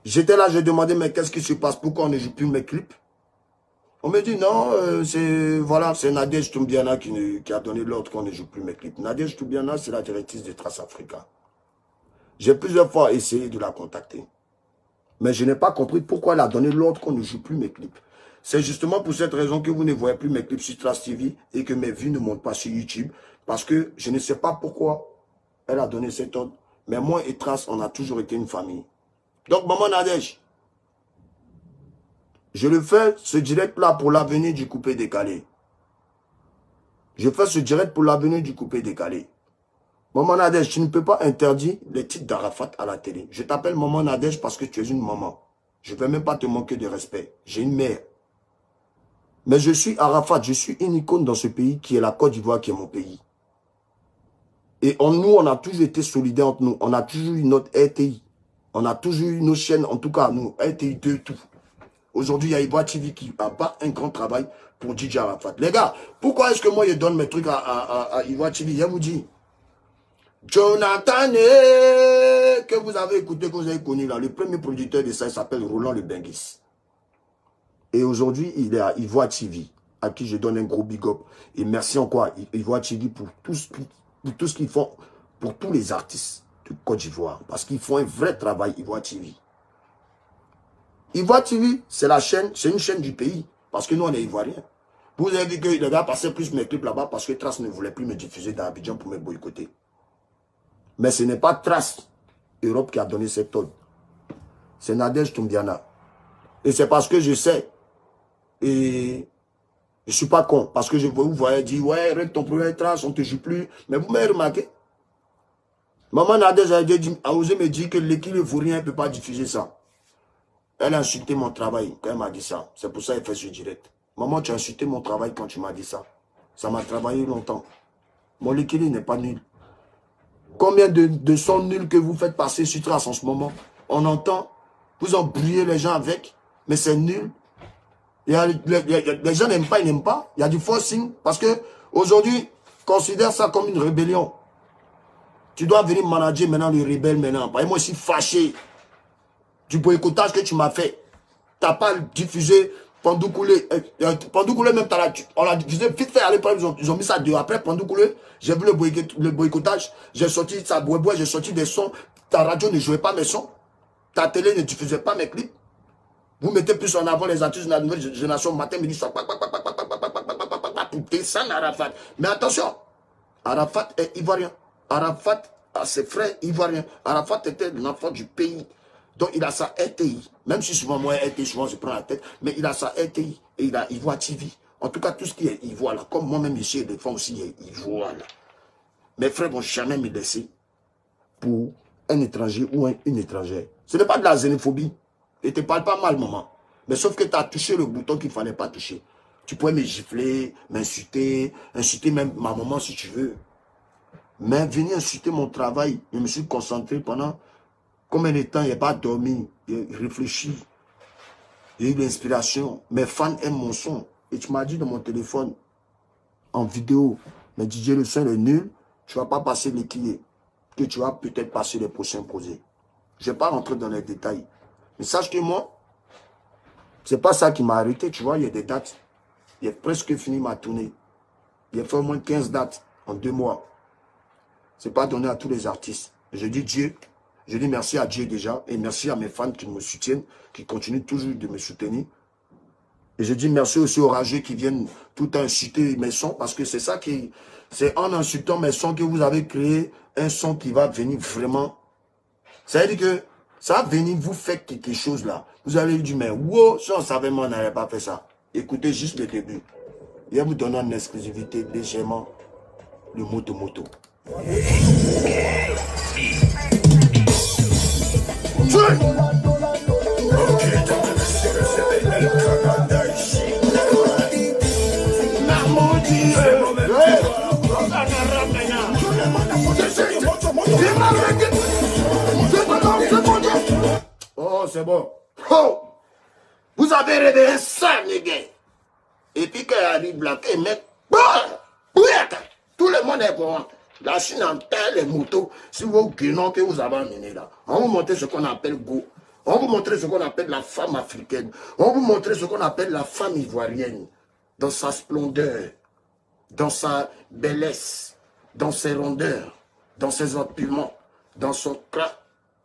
J'étais là, j'ai demandé, mais qu'est-ce qui se passe? Pourquoi on ne joue plus mes clips? On me dit, non, c'est Nadège Toumbiana qui a donné l'ordre qu'on ne joue plus mes clips. Nadège Toumbiana, c'est la directrice de Trace Africa. J'ai plusieurs fois essayé de la contacter. Mais je n'ai pas compris pourquoi elle a donné l'ordre qu'on ne joue plus mes clips. C'est justement pour cette raison que vous ne voyez plus mes clips sur Trace TV et que mes vues ne montent pas sur YouTube. Parce que je ne sais pas pourquoi elle a donné cet ordre. Mais moi et Trace, on a toujours été une famille. Donc, maman Nadège, je le fais ce direct-là pour l'avenir du coupé décalé. Je fais ce direct pour l'avenir du coupé décalé. Maman Nadège, tu ne peux pas interdire les titres d'Arafat à la télé. Je t'appelle maman Nadège parce que tu es une maman. Je ne vais même pas te manquer de respect. J'ai une mère. Mais je suis Arafat, je suis une icône dans ce pays qui est la Côte d'Ivoire, qui est mon pays. Et nous, on a toujours été solidaires entre nous. On a toujours eu notre RTI. On a toujours eu nos chaînes, en tout cas, nous, RTI 2, tout. Aujourd'hui, il y a Ivoire TV qui a pas un grand travail pour DJ Arafat. Les gars, pourquoi est-ce que moi, je donne mes trucs à Ivoire TV? Je vous dis, Jonathan, que vous avez écouté, que vous avez connu là, le premier producteur de ça, il s'appelle Roland Le Benguis. Et aujourd'hui, il est à Ivoire TV, à qui je donne un gros big up. Et merci encore à Ivoire TV pour tout ce qu'ils font, pour tous les artistes de Côte d'Ivoire. Parce qu'ils font un vrai travail, Ivoire TV. Ivoire TV, c'est la chaîne, c'est une chaîne du pays. Parce que nous, on est Ivoiriens. Vous avez dit que les gars passaient plus mes clips là-bas parce que Trace ne voulait plus me diffuser dans Abidjan pour me boycotter. Mais ce n'est pas Trace Europe qui a donné cet ordre. C'est Nadège Toumbiana. Et c'est parce que je sais. Et je ne suis pas con. Parce que vous voyez dire, ouais, règle ton premier Trace, on ne te joue plus. Mais vous m'avez remarqué. Maman Nadège a osé me dire que l'équipe ivoirien ne peut pas diffuser ça. Elle a insulté mon travail quand elle m'a dit ça. C'est pour ça qu'elle fait ce direct. Maman, tu as insulté mon travail quand tu m'as dit ça. Ça m'a travaillé longtemps. Mon l'équilibre n'est pas nul. Combien de sons nuls que vous faites passer sur Trace en ce moment? On entend, vous embrouillez les gens avec, mais c'est nul. Les gens n'aiment pas, ils n'aiment pas. Il y a du forcing. Parce que aujourd'hui, considère ça comme une rébellion. Tu dois venir manager maintenant le rebelle maintenant. Moi, je suis fâché du boycottage que tu m'as fait. Tu n'as pas diffusé Pandoukoulé. Pandoukoulé même, on l'a diffusé vite fait à l'époque. Ils ont mis ça dehors. Après Pandoukoulé, j'ai vu le boycottage. J'ai sorti ça, j'ai sorti des sons. Ta radio ne jouait pas mes sons. Ta télé ne diffusait pas mes clips. Vous mettez plus en avant les artistes de la nouvelle génération matin, midi, soir. Pour descendre Arafat. Mais attention, Arafat est ivoirien. Arafat a ses frères ivoiriens. Arafat était l'enfant du pays. Donc il a sa RTI. Même si souvent moi RTI, souvent je prends la tête. Mais il a sa RTI. Et il a Ivoire TV. En tout cas, tout ce qui est Ivoire là. Comme moi-même ici, les femmes aussi est Ivoire là. Mes frères vont jamais me laisser pour un étranger ou une étrangère. Ce n'est pas de la xénophobie. Et te parle pas mal, maman. Mais sauf que tu as touché le bouton qu'il ne fallait pas toucher. Tu pourrais me gifler, m'insulter, insulter même ma maman si tu veux. Mais venir insulter mon travail, je me suis concentré pendant combien de temps, il n'a pas dormi, il réfléchit. Il y a eu l'inspiration. Mes fans aiment mon son. Et tu m'as dit dans mon téléphone, en vidéo, mais DJ le son est nul, tu ne vas pas passer les clés. Que tu vas peut-être passer les prochains posés. Je ne vais pas rentrer dans les détails. Mais sache que moi, c'est pas ça qui m'a arrêté. Tu vois, il y a des dates. Il a presque fini ma tournée. Il a fait au moins 15 dates en 2 mois. Ce n'est pas donné à tous les artistes. Je dis Dieu. Je dis merci à Dieu déjà. Et merci à mes fans qui me soutiennent, qui continuent toujours de me soutenir. Et je dis merci aussi aux rageux qui viennent tout insulter mes sons. Parce que c'est ça qui... C'est en insultant mes sons que vous avez créé un son qui va venir vraiment... Ça veut dire que ça va venir vous faire quelque chose là. Vous allez dire, mais wow, si on savait, moi, on n'aurait pas fait ça. Écoutez juste le début. Il va vous donner en exclusivité légèrement le moto-moto. Oh, c'est bon. Oh! Vous avez réveillé ça, les gars. Et puis quand il arrive là, il met... Tout le monde est bon. La Chine en terre, les motos, si vous guénons que vous avez amené là, on vous montre ce qu'on appelle go. On va vous montrer ce qu'on appelle la femme africaine. On va vous montrer ce qu'on appelle la femme ivoirienne. Dans sa splendeur, dans sa bellesse, dans ses rondeurs, dans ses empilements, dans son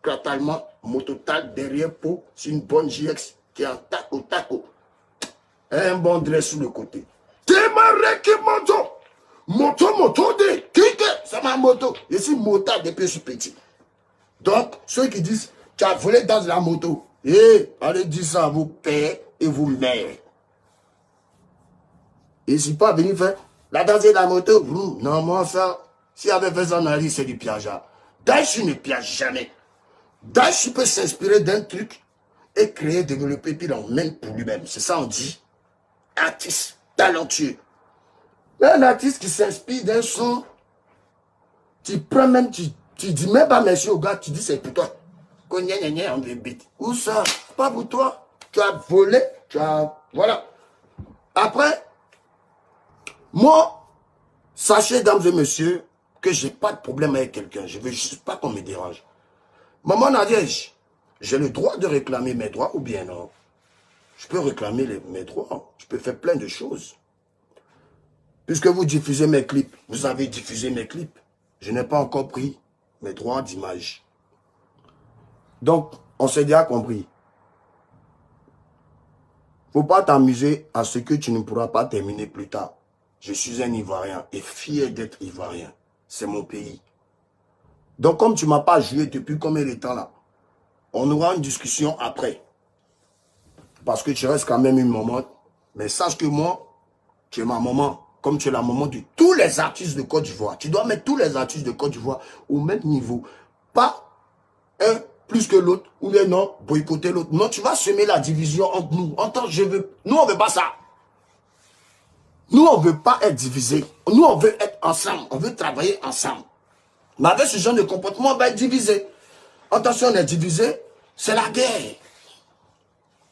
cratalement mototal derrière peau, c'est une bonne GX qui est en taco. Un bon dress sur le côté. Démarrer qui moto de kike, c'est ma moto. Je suis motard depuis que je suis petit. Donc, ceux qui disent, tu as volé dans la moto, allez dire ça à vos pères et vos mères. Et je ne suis pas venu faire la danse de la moto. Non, moi, ça, si avait fait ça en Ali, c'est du piageage. Daesh ne piage jamais. Daesh peut s'inspirer d'un truc et créer, développer, puis l'emmène pour lui-même. C'est ça on dit. Artiste talentueux. Un artiste qui s'inspire d'un son, tu prends même, tu dis même pas merci au gars, tu dis c'est pour toi. Où ça? Pas pour toi. Tu as volé, tu as... Voilà. Après, moi, sachez, dames et messieurs, que j'ai pas de problème avec quelqu'un. Je veux juste pas qu'on me dérange. Maman Nadège, j'ai le droit de réclamer mes droits ou bien non? Je peux réclamer mes droits. Je peux faire plein de choses. Puisque vous diffusez mes clips, vous avez diffusé mes clips. Je n'ai pas encore pris mes droits d'image. Donc, on s'est déjà compris. Faut pas t'amuser à ce que tu ne pourras pas terminer plus tard. Je suis un Ivoirien et fier d'être Ivoirien. C'est mon pays. Donc, comme tu ne m'as pas joué depuis combien de temps là, on aura une discussion après. Parce que tu restes quand même une maman. Mais sache que moi, tu es ma maman. Comme tu es la maman de tous les artistes de Côte d'Ivoire. Tu dois mettre tous les artistes de Côte d'Ivoire au même niveau. Pas un plus que l'autre. Ou bien non, boycotter l'autre. Non, tu vas semer la division entre nous. Nous, on ne veut pas ça. Nous, on ne veut pas être divisés. Nous, on veut être ensemble. On veut travailler ensemble. Mais avec ce genre de comportement, on va être divisé. Attention, on est divisé, c'est la guerre.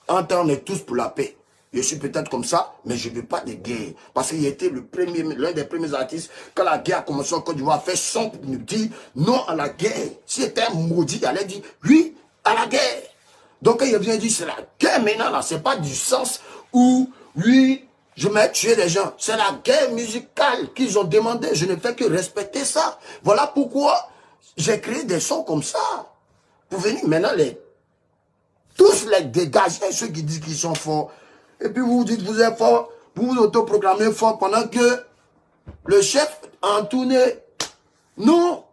En temps, on est tous pour la paix. Je suis peut-être comme ça, mais je ne veux pas de guerre. Parce qu'il était l'un des premiers artistes, quand la guerre a commencé en Côte d'Ivoire, fait son pour nous dire non à la guerre. Si c'était un maudit, il allait dire oui à la guerre. Donc, il vient dire c'est la guerre maintenant, là. Ce n'est pas du sens où, oui, je m'ai tué les gens. C'est la guerre musicale qu'ils ont demandé. Je ne fais que respecter ça. Voilà pourquoi j'ai créé des sons comme ça. Pour venir maintenant tous les dégager, ceux qui disent qu'ils sont forts. Et puis vous vous dites vous êtes fort, vous vous autoproclamez fort pendant que le chef a tourné. Non,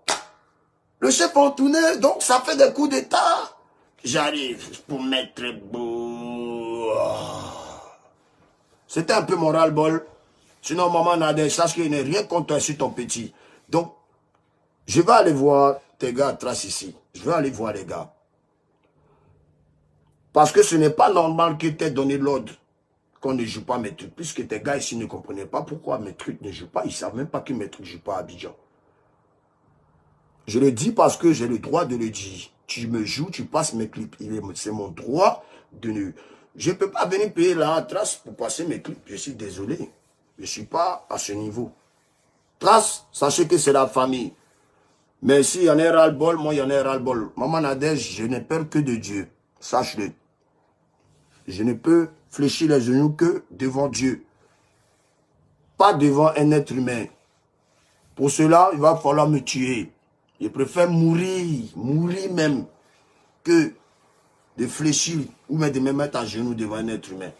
le chef a tourné, donc ça fait des coups d'état. J'arrive pour mettre beau. C'était un peu mon ras-le-bol. Sinon, maman Nadège, sache qu'il n'est rien contre toi sur ton petit. Donc, je vais aller voir tes gars trace ici. Je vais aller voir les gars. Parce que ce n'est pas normal que tu aies donné l'ordre qu'on ne joue pas mes trucs. Puisque tes gars ici ne comprenaient pas pourquoi mes trucs ne jouent pas. Ils ne savent même pas que mes trucs ne jouent pas à Abidjan. Je le dis parce que j'ai le droit de le dire. Tu me joues, tu passes mes clips. C'est mon droit de ne... Je ne peux pas venir payer la trace pour passer mes clips. Je suis désolé. Je ne suis pas à ce niveau. Trace, sachez que c'est la famille. Mais s'il y en a ras-le-bol, moi il y en a ras-le-bol. Maman Nadège, je n'ai peur que de Dieu. Sache-le. Je ne peux fléchir les genoux que devant Dieu. Pas devant un être humain. Pour cela, il va falloir me tuer. Je préfère mourir même, que de fléchir ou de me mettre à genoux devant un être humain.